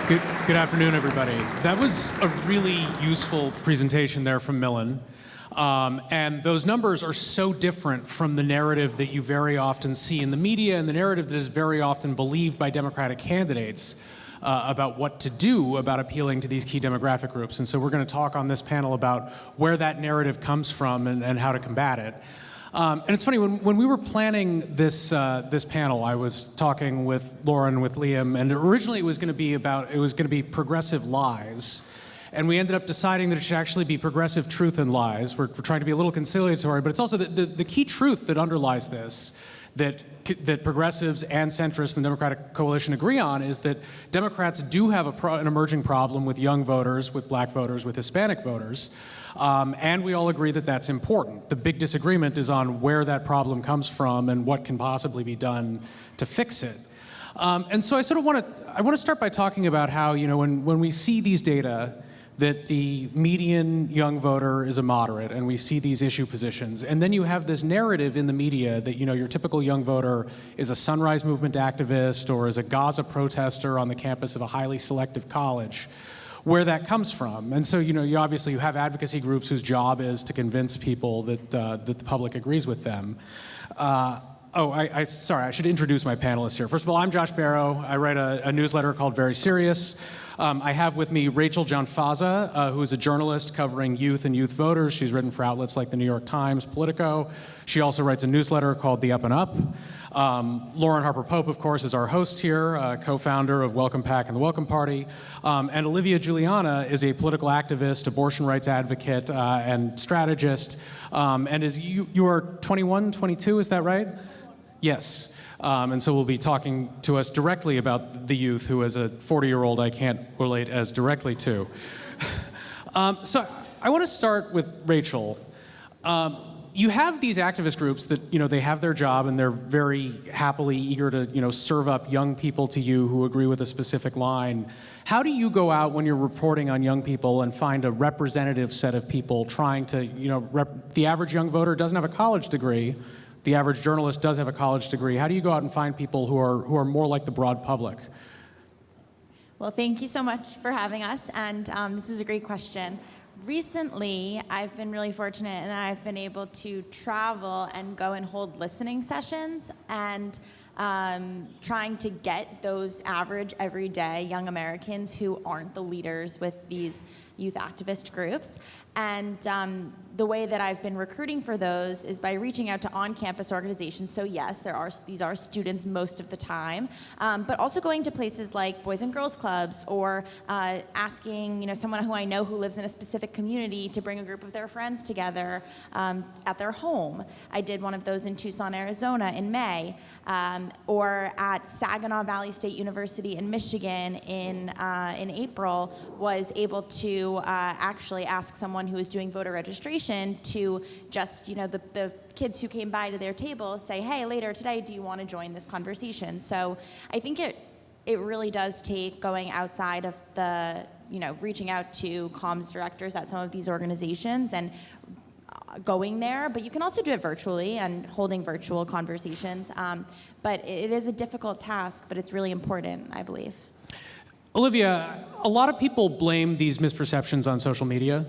Good afternoon, everybody. That was a really useful presentation there from Millen. And those numbers are so different from the narrative that you very often see in the media and the narrative that is very often believed by Democratic candidates about what to do about appealing to these key demographic groups. And so we're going to talk on this panel about where that narrative comes from and how to combat it. And it's funny, when we were planning this panel, I was talking with Lauren, with Liam, and originally it was going to be progressive lies. And we ended up deciding that it should actually be progressive truth and lies. We're trying to be a little conciliatory, but it's also the key truth that underlies this, that progressives and centrists in the Democratic coalition agree on, is that Democrats do have an emerging problem with young voters, with black voters, with Hispanic voters. And we all agree that that's important. The big disagreement is on where that problem comes from and what can possibly be done to fix it. And so I want to start by talking about how, when we see these data, that the median young voter is a moderate, and we see these issue positions. And then you have this narrative in the media that, your typical young voter is a Sunrise Movement activist or is a Gaza protester on the campus of a highly selective college, where that comes from. And so, you obviously have advocacy groups whose job is to convince people that the public agrees with them. Sorry, I should introduce my panelists here. First of all, I'm Josh Barro. I write a newsletter called Very Serious. I have with me Rachel Janfaza, who is a journalist covering youth and youth voters. She's written for outlets like the New York Times, Politico. She also writes a newsletter called The Up and Up. Lauren Harper Pope, of course, is our host here, co-founder of Welcome PAC and the Welcome Party. And Olivia Julianna is a political activist, abortion rights advocate, and strategist. And you are 21, 22, is that right? Yes. And so we'll be talking to us directly about the youth, who as a 40-year-old I can't relate as directly to. So I want to start with Rachel. You have these activist groups that, they have their job and they're very happily eager to, serve up young people to you who agree with a specific line. How do you go out when you're reporting on young people and find a representative set of people trying to, the average young voter doesn't have a college degree. The average journalist does have a college degree. How do you go out and find people who are more like the broad public? Well, thank you so much for having us, and this is a great question. Recently, I've been really fortunate in that I've been able to travel and go and hold listening sessions and trying to get those average, everyday young Americans who aren't the leaders with these youth activist groups. And the way that I've been recruiting for those is by reaching out to on-campus organizations. So yes, these are students most of the time, but also going to places like Boys and Girls Clubs, or asking someone who I know who lives in a specific community to bring a group of their friends together at their home. I did one of those in Tucson, Arizona in May, or at Saginaw Valley State University in Michigan in April, was able to actually ask someone who was doing voter registration to just, the kids who came by to their table say, hey, later today, do you want to join this conversation? So I think it really does take going outside of the, reaching out to comms directors at some of these organizations and going there, but you can also do it virtually and holding virtual conversations. But it is a difficult task, but it's really important, I believe. Olivia, a lot of people blame these misperceptions on social media,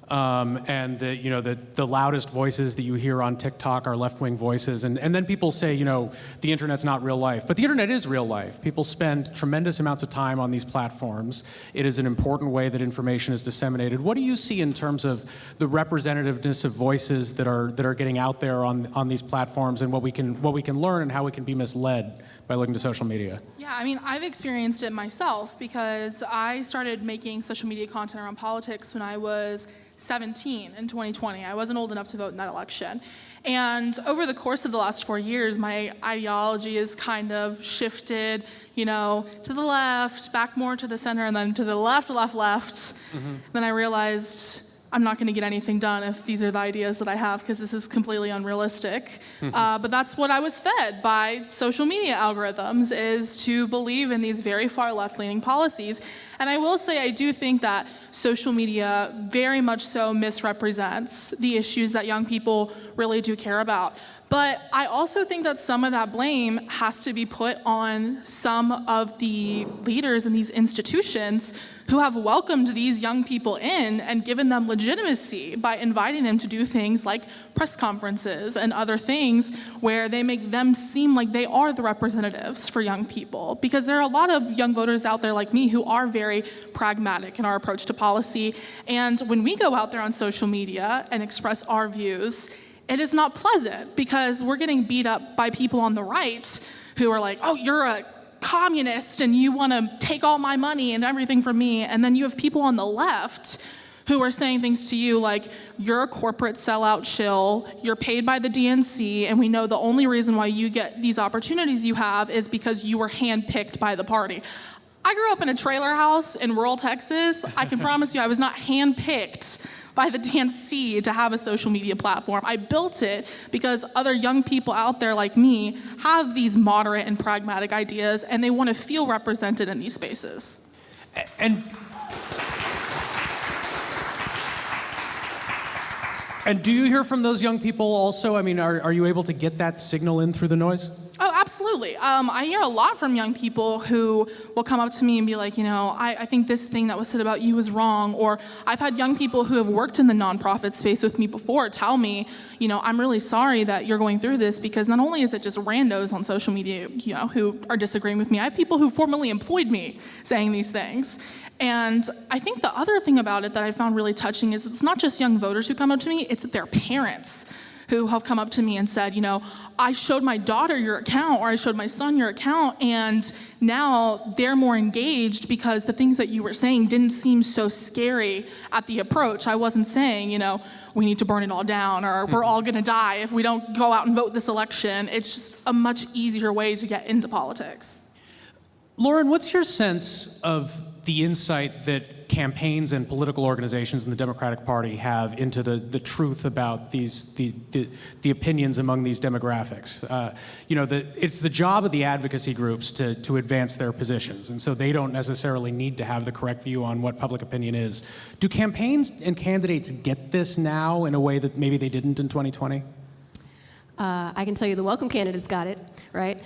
and the loudest voices that you hear on TikTok are left-wing voices, and then people say, the internet's not real life. But the internet is real life. People spend tremendous amounts of time on these platforms. It is an important way that information is disseminated. What do you see in terms of the representativeness of voices that are getting out there on these platforms, and what we can learn and how we can be misled by looking to social media? Yeah, I've experienced it myself, because I started making social media content around politics when I was 17 in 2020. I wasn't old enough to vote in that election. And over the course of the last 4 years, my ideology has kind of shifted, to the left, back more to the center, and then to the left. Mm-hmm. Then I realized I'm not going to get anything done if these are the ideas that I have, because this is completely unrealistic. But that's what I was fed by social media algorithms, is to believe in these very far left-leaning policies. And I will say I do think that social media very much so misrepresents the issues that young people really do care about. But I also think that some of that blame has to be put on some of the leaders in these institutions who have welcomed these young people in and given them legitimacy by inviting them to do things like press conferences and other things where they make them seem like they are the representatives for young people. Because there are a lot of young voters out there like me who are very pragmatic in our approach to policy. And when we go out there on social media and express our views, it is not pleasant because we're getting beat up by people on the right who are like, oh, you're a communist and you want to take all my money and everything from me. And then you have people on the left who are saying things to you like, you're a corporate sellout shill, you're paid by the DNC, and we know the only reason why you get these opportunities you have is because you were handpicked by the party. I grew up in a trailer house in rural Texas. I can promise you I was not handpicked by the DNC to have a social media platform. I built it because other young people out there like me have these moderate and pragmatic ideas, and they want to feel represented in these spaces. And do you hear from those young people also? I mean, are you able to get that signal in through the noise? Oh, absolutely. I hear a lot from young people who will come up to me and be like, I think this thing that was said about you is wrong. Or I've had young people who have worked in the nonprofit space with me before tell me, I'm really sorry that you're going through this, because not only is it just randos on social media, who are disagreeing with me, I have people who formerly employed me saying these things. And I think the other thing about it that I found really touching is it's not just young voters who come up to me, it's their parents who have come up to me and said, I showed my daughter your account, or I showed my son your account, and now they're more engaged because the things that you were saying didn't seem so scary at the approach. I wasn't saying, we need to burn it all down, or we're all gonna die if we don't go out and vote this election. It's just a much easier way to get into politics. Lauren, what's your sense of the insight that campaigns and political organizations in the Democratic Party have into the truth about the opinions among these demographics? It's the job of the advocacy groups to advance their positions, and so they don't necessarily need to have the correct view on what public opinion is. Do campaigns and candidates get this now in a way that maybe they didn't in 2020? I can tell you the Welcome candidates got it, right?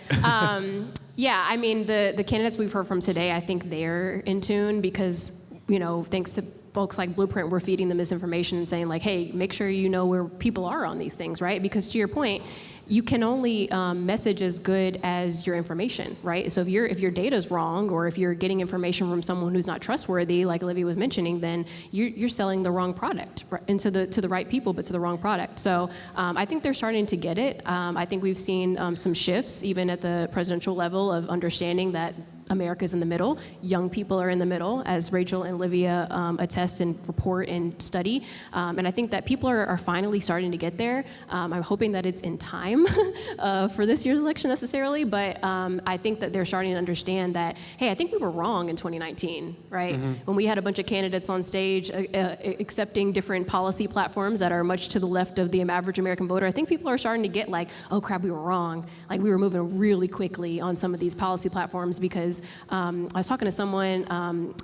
Yeah, I mean, the candidates we've heard from today, I think they're in tune because, thanks to folks like Blueprint, we're feeding them misinformation and saying like, hey, make sure you know where people are on these things, right? Because to your point, you can only message as good as your information, right? So if your data is wrong, or if you're getting information from someone who's not trustworthy, like Olivia was mentioning, then you're selling the wrong product, right? And to the right people, but to the wrong product. So I think they're starting to get it. I think we've seen some shifts, even at the presidential level, of understanding that America's in the middle. Young people are in the middle, as Rachel and Olivia attest and report and study. And I think that people are finally starting to get there. I'm hoping that it's in time for this year's election necessarily, but I think that they're starting to understand that, hey, I think we were wrong in 2019, right? Mm-hmm. When we had a bunch of candidates on stage accepting different policy platforms that are much to the left of the average American voter, I think people are starting to get like, oh crap, we were wrong. Like we were moving really quickly on some of these policy platforms because I was talking to someone,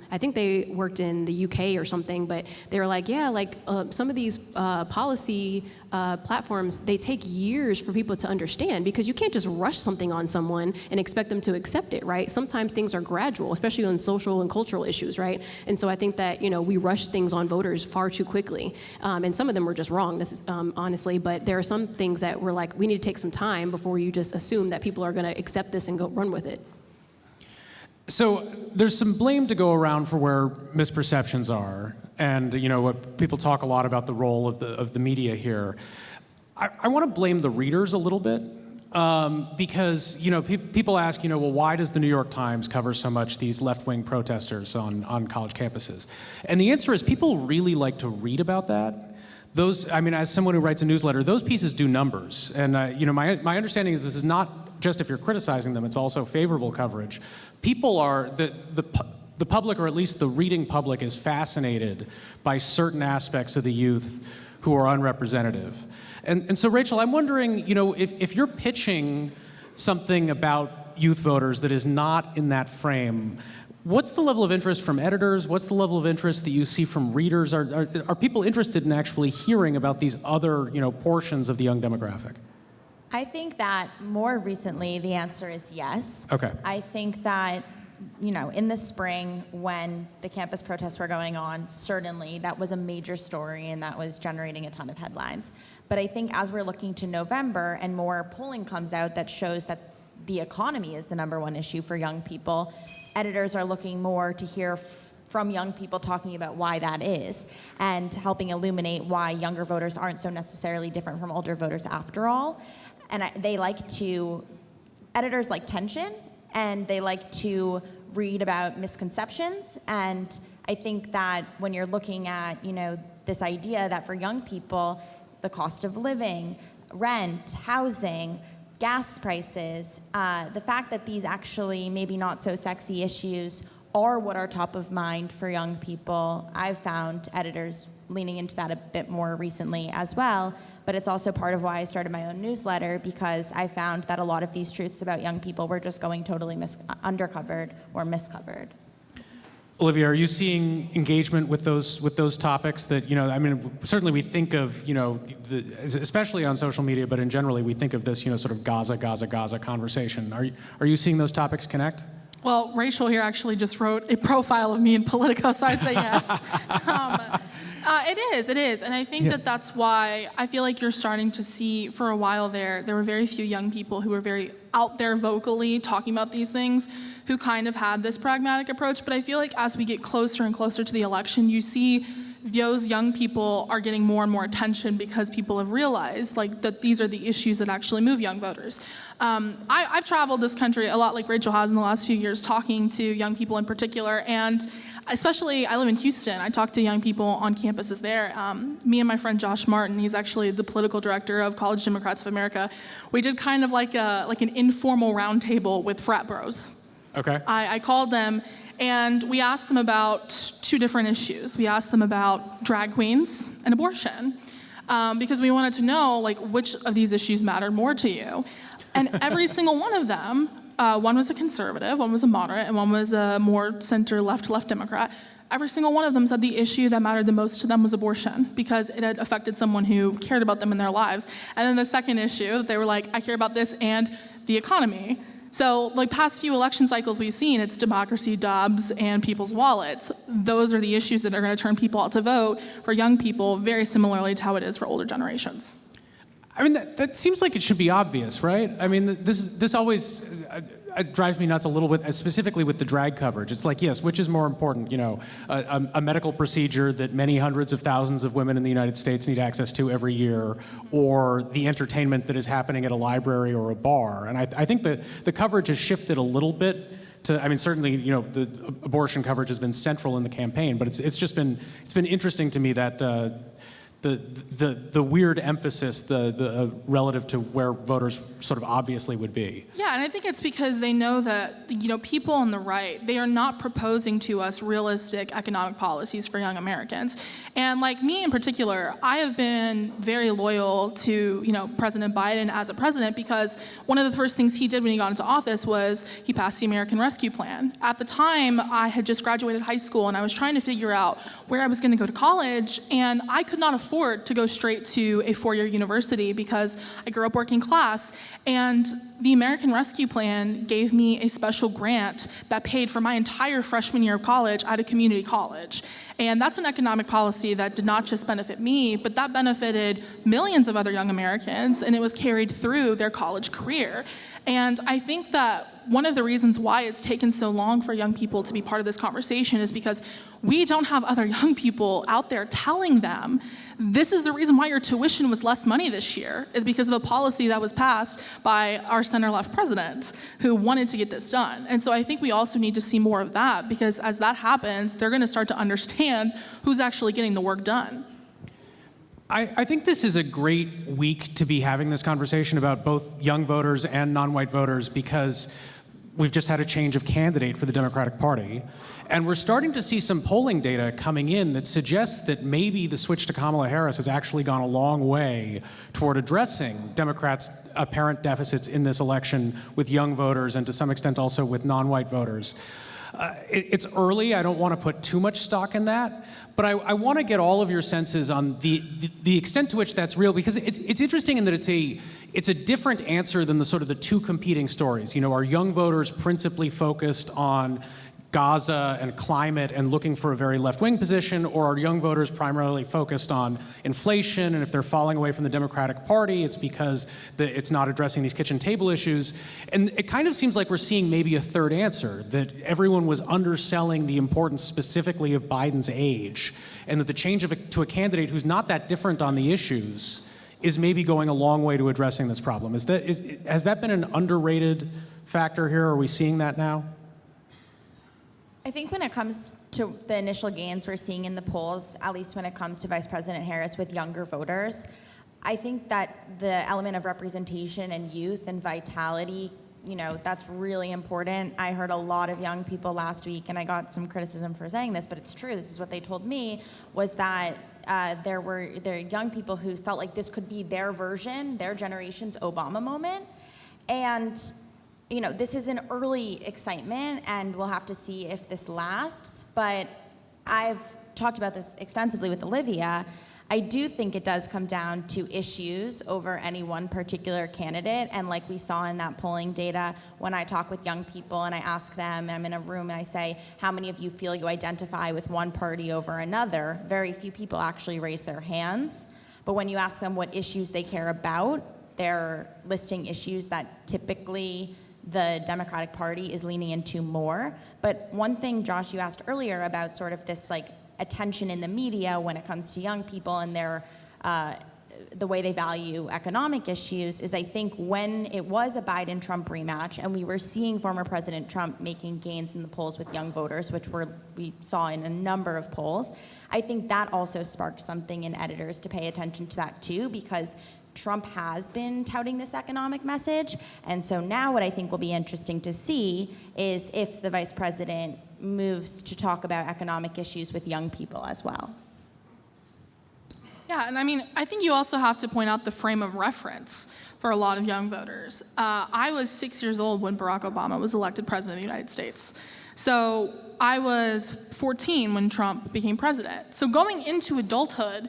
I think they worked in the UK or something, but they were like, yeah, like some of these policy platforms, they take years for people to understand because you can't just rush something on someone and expect them to accept it, right? Sometimes things are gradual, especially on social and cultural issues, right? And so I think that, we rush things on voters far too quickly. And some of them were just wrong, honestly, but there are some things that were like, we need to take some time before you just assume that people are gonna accept this and go run with it. So there's some blame to go around for where misperceptions are, and what people talk a lot about the role of the media here. I want to blame the readers a little bit because people ask well, why does the New York Times cover so much these left-wing protesters on college campuses? And the answer is people really like to read about that. As someone who writes a newsletter, those pieces do numbers, and my understanding is this is not just if you're criticizing them, it's also favorable coverage. People are, the public, or at least the reading public, is fascinated by certain aspects of the youth who are unrepresentative. And so, Rachel, I'm wondering, if you're pitching something about youth voters that is not in that frame, what's the level of interest from editors? What's the level of interest that you see from readers? Are people interested in actually hearing about these other, portions of the young demographic? I think that more recently, the answer is yes. Okay. I think that, in the spring when the campus protests were going on, certainly that was a major story and that was generating a ton of headlines. But I think as we're looking to November and more polling comes out that shows that the economy is the number one issue for young people, editors are looking more to hear from young people talking about why that is and helping illuminate why younger voters aren't so necessarily different from older voters after all. And editors like tension, and they like to read about misconceptions. And I think that when you're looking at, this idea that for young people, the cost of living, rent, housing, gas prices, the fact that these actually maybe not so sexy issues are what are top of mind for young people, I've found editors leaning into that a bit more recently as well. But it's also part of why I started my own newsletter, because I found that a lot of these truths about young people were just going totally undercovered or miscovered. Olivia, are you seeing engagement with those topics that, certainly we think of, especially on social media, but in generally we think of this, sort of Gaza conversation. Are you seeing those topics connect? Well, Rachel here actually just wrote a profile of me in Politico, so I'd say yes. It is. And I think that that's why I feel like you're starting to see, for a while there were very few young people who were very out there vocally talking about these things, who kind of had this pragmatic approach. But I feel like as we get closer and closer to the election, you see those young people are getting more and more attention because people have realized that these are the issues that actually move young voters. I've traveled this country a lot like Rachel has in the last few years, talking to young people in particular, and especially I live in Houston. I talk to young people on campuses there. Me and my friend Josh Martin, he's actually the political director of College Democrats of America. We did kind of like an informal roundtable with frat bros. Okay. I called them, and we asked them about two different issues. We asked them about drag queens and abortion, because we wanted to know which of these issues mattered more to you. And every single one of them, one was a conservative, one was a moderate, and one was a more center-left Democrat. Every single one of them said the issue that mattered the most to them was abortion, because it had affected someone who cared about them in their lives. And then the second issue, they were like, I care about this and the economy. So, past few election cycles we've seen, it's democracy, Dobbs, and people's wallets. Those are the issues that are going to turn people out to vote for young people, very similarly to how it is for older generations. I mean, that seems like it should be obvious, right? I mean, this always drives me nuts a little bit, specifically with the drag coverage. It's like, yes, which is more important, a medical procedure that many hundreds of thousands of women in the United States need access to every year, or the entertainment that is happening at a library or a bar. And I think the coverage has shifted a little bit to, certainly, the abortion coverage has been central in the campaign, but it's been interesting to me that the weird emphasis, the relative to where voters sort of obviously would be. Yeah, and I think it's because they know that, people on the right, they are not proposing to us realistic economic policies for young Americans. And like me in particular, I have been very loyal to, President Biden as a president, because one of the first things he did when he got into office was he passed the American Rescue Plan. At the time, I had just graduated high school and I was trying to figure out where I was going to go to college, and I could not afford to go straight to a four-year university because I grew up working class, and the American Rescue Plan gave me a special grant that paid for my entire freshman year of college at a community college. And that's an economic policy that did not just benefit me, but that benefited millions of other young Americans, and it was carried through their college career. And I think that one of the reasons why it's taken so long for young people to be part of this conversation is because we don't have other young people out there telling them, this is the reason why your tuition was less money this year, is because of a policy that was passed by our center-left president who wanted to get this done. And so I think we also need to see more of that, because as that happens, they're going to start to understand who's actually getting the work done. I think this is a great week to be having this conversation about both young voters and non-white voters, because we've just had a change of candidate for the Democratic Party. And we're starting to see some polling data coming in that suggests that maybe the switch to Kamala Harris has actually gone a long way toward addressing Democrats' apparent deficits in this election with young voters and to some extent also with non-white voters. It's early. I don't want to put too much stock in that, but I want to get all of your senses on the extent to which that's real, because it's interesting in that it's a different answer than the sort of the two competing stories. Are young voters principally focused on Gaza and climate and looking for a very left-wing position, or are young voters primarily focused on inflation, and if they're falling away from the Democratic Party, it's because it's not addressing these kitchen table issues? And it kind of seems like we're seeing maybe a third answer, that everyone was underselling the importance specifically of Biden's age, and that the change to a candidate who's not that different on the issues is maybe going a long way to addressing this problem. Has that been an underrated factor here? Are we seeing that now? I think when it comes to the initial gains we're seeing in the polls, at least when it comes to Vice President Harris with younger voters, I think that the element of representation and youth and vitality, that's really important. I heard a lot of young people last week, and I got some criticism for saying this, but it's true. This is what they told me, was that there were young people who felt like this could be their version, their generation's Obama moment. And this is an early excitement, and we'll have to see if this lasts, but I've talked about this extensively with Olivia. I do think it does come down to issues over any one particular candidate, and like we saw in that polling data, when I talk with young people and I ask them, I'm in a room and I say, how many of you feel you identify with one party over another? Very few people actually raise their hands, but when you ask them what issues they care about, they're listing issues that typically the Democratic Party is leaning into more. But one thing, Josh, you asked earlier about sort of this attention in the media when it comes to young people and the way they value economic issues, is I think when it was a Biden-Trump rematch and we were seeing former President Trump making gains in the polls with young voters, which we saw in a number of polls, I think that also sparked something in editors to pay attention to that too, because Trump has been touting this economic message. And so now what I think will be interesting to see is if the vice president moves to talk about economic issues with young people as well. Yeah, and I think you also have to point out the frame of reference for a lot of young voters. I was 6 years old when Barack Obama was elected president of the United States. So I was 14 when Trump became president. So going into adulthood,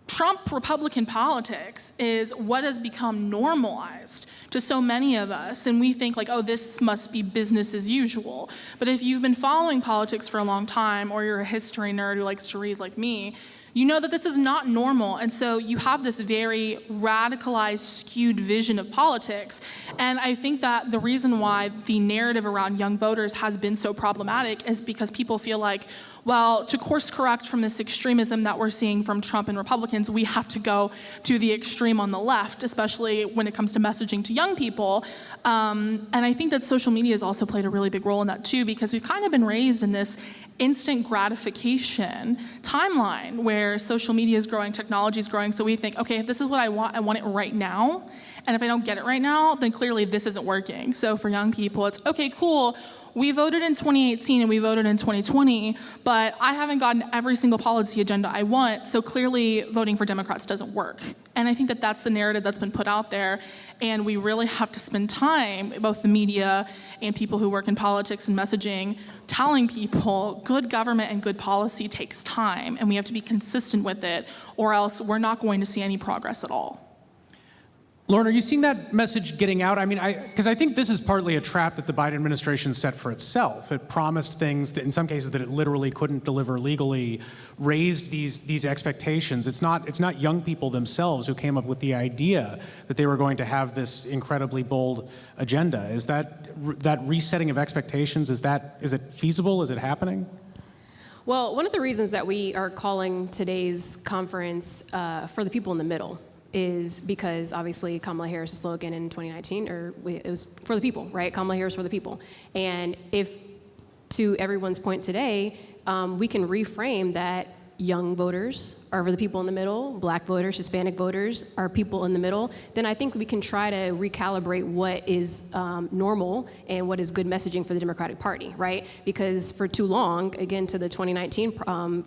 Trump Republican politics is what has become normalized to so many of us, and we think this must be business as usual. But if you've been following politics for a long time, or you're a history nerd who likes to read like me, you know that this is not normal, and so you have this very radicalized, skewed vision of politics. And I think that the reason why the narrative around young voters has been so problematic is because people feel like, well, to course correct from this extremism that we're seeing from Trump and Republicans, we have to go to the extreme on the left, especially when it comes to messaging to young people. And I think that social media has also played a really big role in that too, because we've kind of been raised in this instant gratification timeline where social media is growing, technology is growing, so we think, okay, if this is what I want it right now, and if I don't get it right now, then clearly this isn't working. So for young people, it's, okay, cool, we voted in 2018 and we voted in 2020, but I haven't gotten every single policy agenda I want, so clearly voting for Democrats doesn't work. And I think that that's the narrative that's been put out there, and we really have to spend time, both the media and people who work in politics and messaging, telling people good government and good policy takes time, and we have to be consistent with it, or else we're not going to see any progress at all. Lauren, are you seeing that message getting out? Because I think this is partly a trap that the Biden administration set for itself. It promised things that, in some cases, that it literally couldn't deliver legally, raised these expectations. It's not young people themselves who came up with the idea that they were going to have this incredibly bold agenda. Is that resetting of expectations, is it feasible? Is it happening? Well, one of the reasons that we are calling today's conference for the people in the middle is because obviously Kamala Harris' slogan in 2019, it was for the people, right? Kamala Harris for the people. And if, to everyone's point today, we can reframe that young voters are for the people in the middle, black voters, Hispanic voters are people in the middle, then I think we can try to recalibrate what is normal and what is good messaging for the Democratic Party, right? Because for too long, again, to the 2019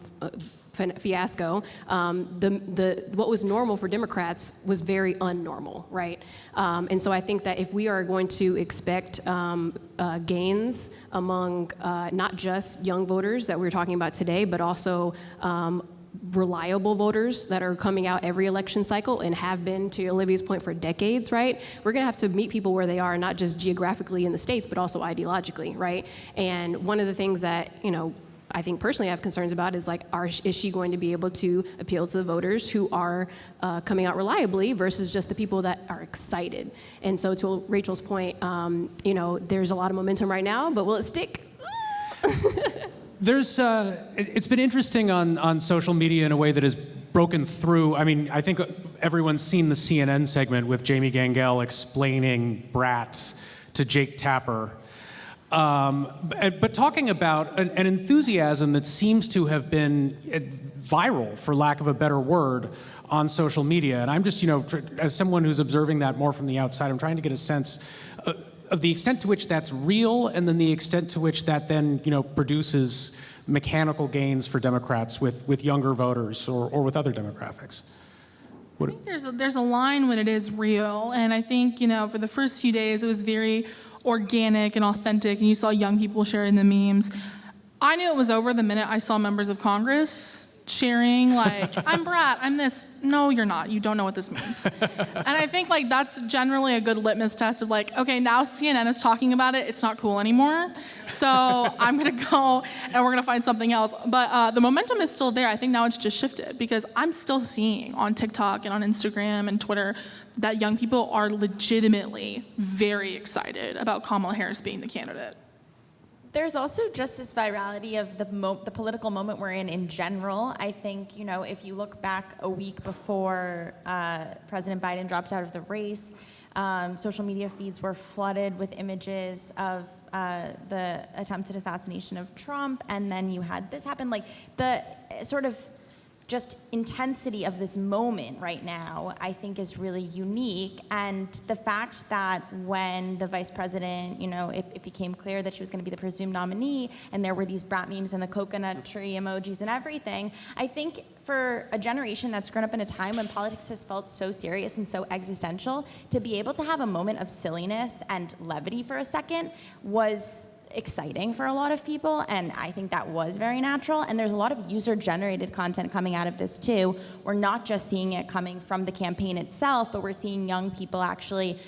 fiasco, what was normal for Democrats was very unnormal, right? And so I think that if we are going to expect gains among not just young voters that we're talking about today, but also reliable voters that are coming out every election cycle and have been, to Olivia's point, for decades, right? We're gonna have to meet people where they are, not just geographically in the states, but also ideologically, right? And one of the things that, I think personally I have concerns about is like, is she going to be able to appeal to the voters who are coming out reliably versus just the people that are excited? And so to Rachel's point, there's a lot of momentum right now, but will it stick? It's been interesting on social media in a way that has broken through. I mean, I think everyone's seen the CNN segment with Jamie Gangel explaining Brat to Jake Tapper. But talking about an enthusiasm that seems to have been viral, for lack of a better word, on social media. And I'm just, as someone who's observing that more from the outside, I'm trying to get a sense of the extent to which that's real, and then the extent to which that then, produces mechanical gains for Democrats with younger voters or with other demographics. I think there's a line when it is real, and I think, for the first few days it was very organic and authentic, and you saw young people sharing the memes. I knew it was over the minute I saw members of Congress sharing, like, I'm Brat, I'm this. No, you're not. You don't know what this means. And I think, that's generally a good litmus test of, okay, now CNN is talking about it. It's not cool anymore. So I'm going to go and we're going to find something else. But the momentum is still there. I think now it's just shifted because I'm still seeing on TikTok and on Instagram and Twitter that young people are legitimately very excited about Kamala Harris being the candidate. There's also just this virality of the political moment we're in general. I think, if you look back a week before President Biden dropped out of the race, social media feeds were flooded with images of the attempted assassination of Trump, and then you had this happen. The sort of just intensity of this moment right now, I think, is really unique. And the fact that when the vice president, it became clear that she was going to be the presumed nominee, and there were these brat memes and the coconut tree emojis and everything, I think for a generation that's grown up in a time when politics has felt so serious and so existential, to be able to have a moment of silliness and levity for a second was exciting for a lot of people, and I think that was very natural. And there's a lot of user-generated content coming out of this too. We're not just seeing it coming from the campaign itself, but we're seeing young people actually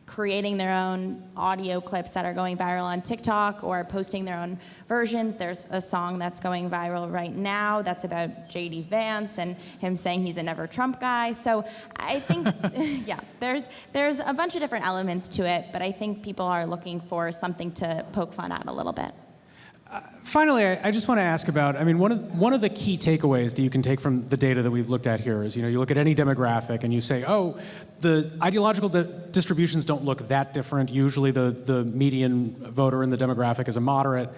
creating their own audio clips that are going viral on TikTok or posting their own versions. There's a song that's going viral right now that's about J.D. Vance and him saying he's a never Trump guy. So I think, there's a bunch of different elements to it, but I think people are looking for something to poke fun at a little bit. Finally, I just want to ask about, one of the key takeaways that you can take from the data that we've looked at here is, you look at any demographic and you say, the ideological distributions don't look that different. Usually the median voter in the demographic is a moderate.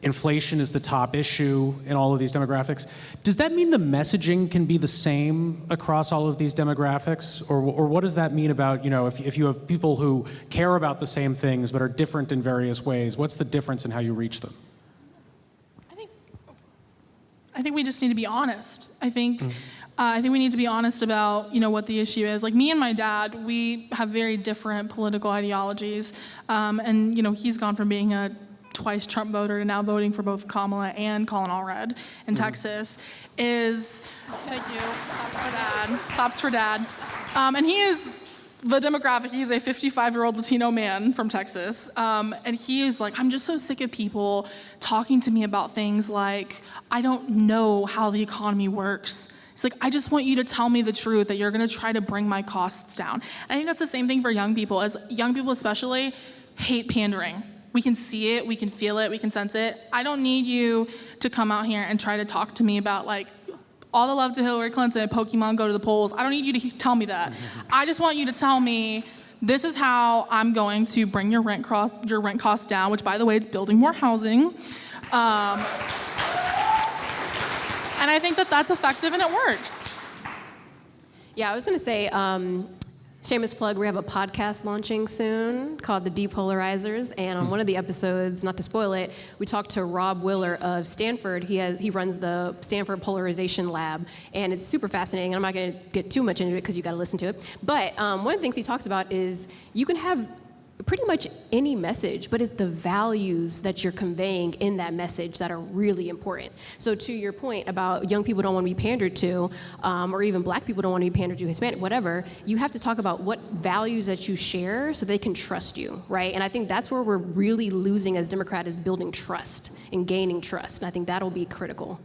Inflation is the top issue in all of these demographics. Does that mean the messaging can be the same across all of these demographics? Or what does that mean about, if you have people who care about the same things but are different in various ways, what's the difference in how you reach them? I think we just need to be honest. I think we need to be honest about, what the issue is. Like me and my dad, we have very different political ideologies. And, he's gone from being a twice Trump voter to now voting for both Kamala and Colin Allred in Texas. Thank you. Claps for dad. And he is the demographic. He's a 55-year-old Latino man from Texas. And he is like, I'm just so sick of people talking to me about things like, I don't know how the economy works. It's like, I just want you to tell me the truth, that you're going to try to bring my costs down. I think that's the same thing for young people. As young people especially hate pandering. We can see it, we can feel it, we can sense it. I don't need you to come out here and try to talk to me about all the love to Hillary Clinton, Pokemon go to the polls. I don't need you to tell me that. I just want you to tell me, this is how I'm going to bring your rent costs down, which, by the way, it's building more housing. And I think that that's effective and it works. Yeah, I was going to say, Shameless plug, we have a podcast launching soon called The Depolarizers, and on one of the episodes, not to spoil it, we talked to Rob Willer of Stanford. He runs the Stanford Polarization Lab, and it's super fascinating. I'm not going to get too much into it because you got to listen to it. But one of the things he talks about is you can have pretty much any message, but it's the values that you're conveying in that message that are really important. So to your point about young people don't want to be pandered to, or even black people don't want to be pandered to, Hispanic, whatever, you have to talk about what values that you share so they can trust you, right? And I think that's where we're really losing as Democrats, is building trust and gaining trust. And I think that'll be critical.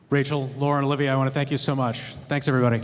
Rachel, Lauren, Olivia, I want to thank you so much. Thanks, everybody.